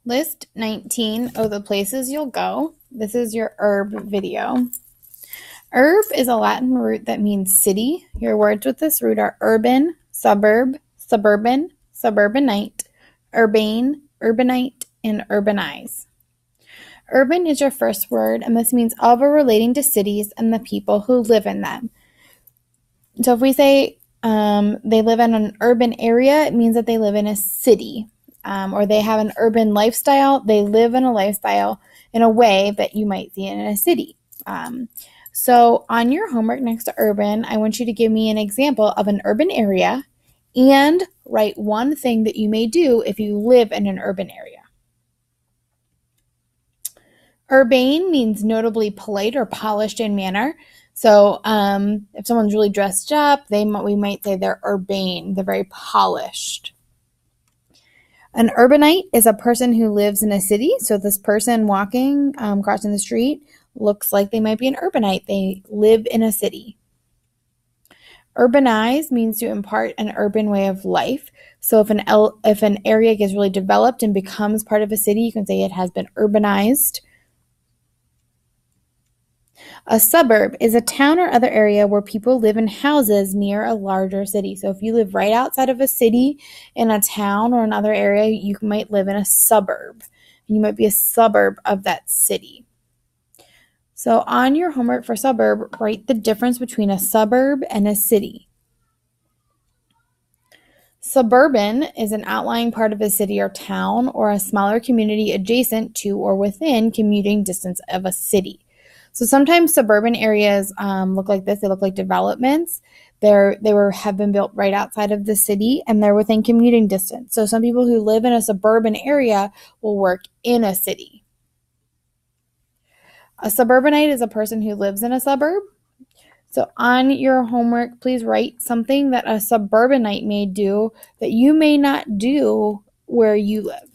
List 19 of the places you'll go. This is your herb video. Herb is a Latin root that means city. Your words with this root are urban, suburb, suburban, suburbanite, urbane, urbanite, and urbanize. Urban is your first word, and this means of or relating to cities and the people who live in them. So if we say they live in an urban area, it means that they live in a city. Or they have an urban lifestyle. They live in a lifestyle in a way that you might see in a city. So on your homework next to urban, I want you to give me an example of an urban area and write one thing that you may do if you live in an urban area. Urbane means notably polite or polished in manner. So if someone's really dressed up, we might say they're urbane. They're very polished. An urbanite is a person who lives in a city. So this person walking, crossing the street, looks like they might be an urbanite. They live in a city. Urbanize means to impart an urban way of life. So if an area gets really developed and becomes part of a city, you can say it has been urbanized. A suburb is a town or other area where people live in houses near a larger city. So if you live right outside of a city in a town or another area, you might live in a suburb. You might be a suburb of that city. So on your homework for suburb, write the difference between a suburb and a city. Suburban is an outlying part of a city or town or a smaller community adjacent to or within commuting distance of a city. So sometimes suburban areas look like this. They look like developments. Have been built right outside of the city, and they're within commuting distance. So some people who live in a suburban area will work in a city. A suburbanite is a person who lives in a suburb. So on your homework, please write something that a suburbanite may do that you may not do where you live.